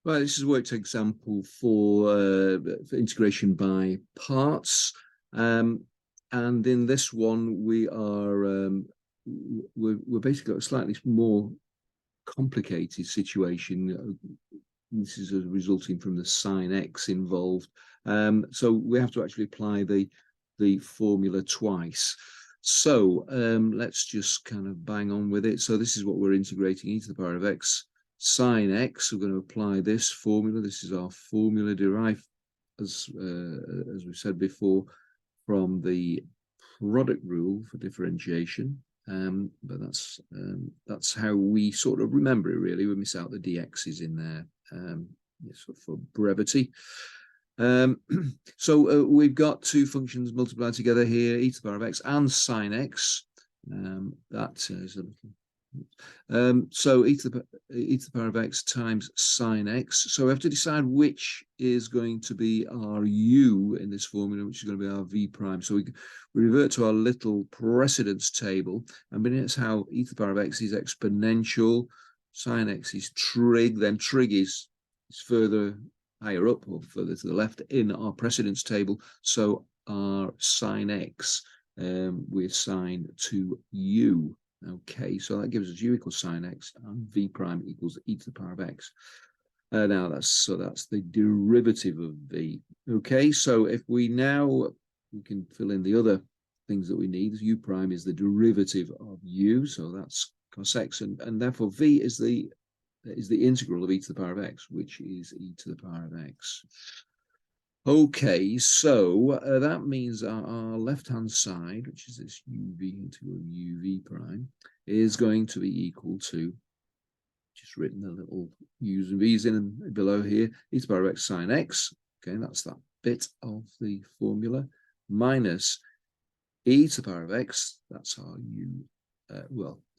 Right, this is a worked example for integration by parts. And in this one, we're basically got a slightly more complicated situation. This is resulting from the sinx involved. So we have to actually apply the formula twice. So let's just kind of bang on with it. So this is what we're integrating e to the power of x sin x. We're going to apply this formula. This is our formula derived, as we said before, from the product rule for differentiation. But that's how we sort of remember it, really. We miss out the dx's in there, sort of for brevity. So we've got two functions multiplied together here, e to the power of x and sin x. That is a little. So e to the power of x times sin x. So we have to decide which is going to be our u in this formula, which is going to be our v prime. So we revert to our little precedence table, and notice how e to the power of x is exponential, sin x is trig, then trig is further higher up or further to the left in our precedence table. So our sin x we assign to u. Okay, so that gives us u equals sin x and v prime equals e to the power of x. Now that's the derivative of v. Okay, so if we can fill in the other things that we need. U prime is the derivative of u, so that's cos x, and therefore v is the integral of e to the power of x, which is e to the power of x. Okay, so that means our left-hand side, which is this uv integral uv prime, is going to be equal to, just written the little u's and v's in and below here, e to the power of x sin x. Okay, that's that bit of the formula, minus e to the power of x, that's our u,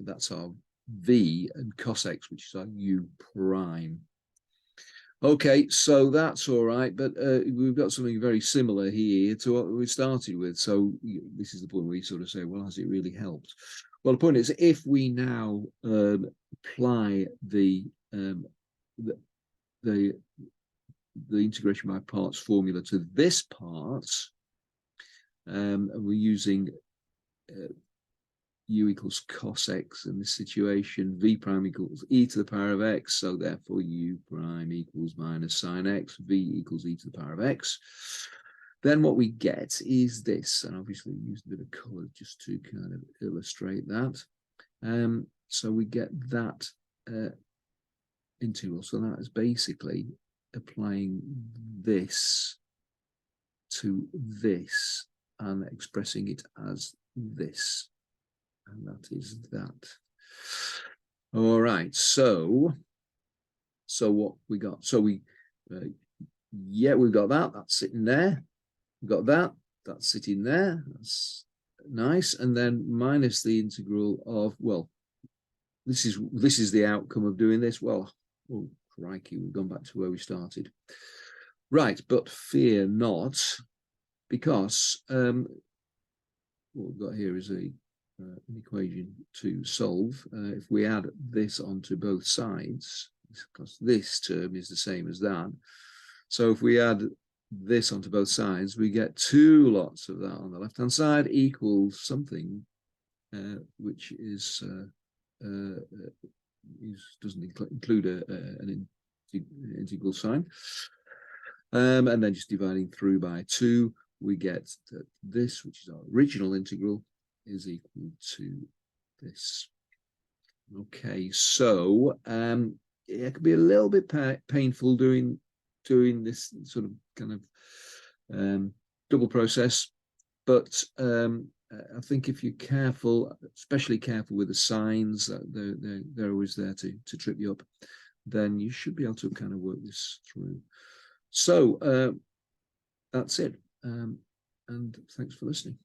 that's our v, and cos x, which is our u prime. Okay, so that's all right, but we've got something very similar here to what we started with. So this is the point where you sort of say, well, has it really helped? Well, the point is, if we now apply the integration by parts formula to this part, and we're using u equals cos x in this situation, v prime equals e to the power of x, so therefore u prime equals minus sin x, v equals e to the power of x. Then what we get is this, and obviously we used a bit of color just to kind of illustrate that. So we get that integral, so that is basically applying this to this and expressing it as this. And that is that. All right. So what we got? So we've got that. That's sitting there. We've got that. That's sitting there. That's nice. And then minus the integral of, well, this is the outcome of doing this. Well, oh crikey, we've gone back to where we started. Right, but fear not, because what we've got here is an equation to solve. If we add this onto both sides, because this term is the same as that, so if we add this onto both sides, we get two lots of that on the left hand side equals something which is doesn't include an integral sign, and then just dividing through by 2, we get that this, which is our original integral, is equal to this. Okay, so it can be a little bit painful doing this sort of kind of double process, but I think if you're careful, especially careful with the signs, they're always there to trip you up, then you should be able to kind of work this through. So that's it, and thanks for listening.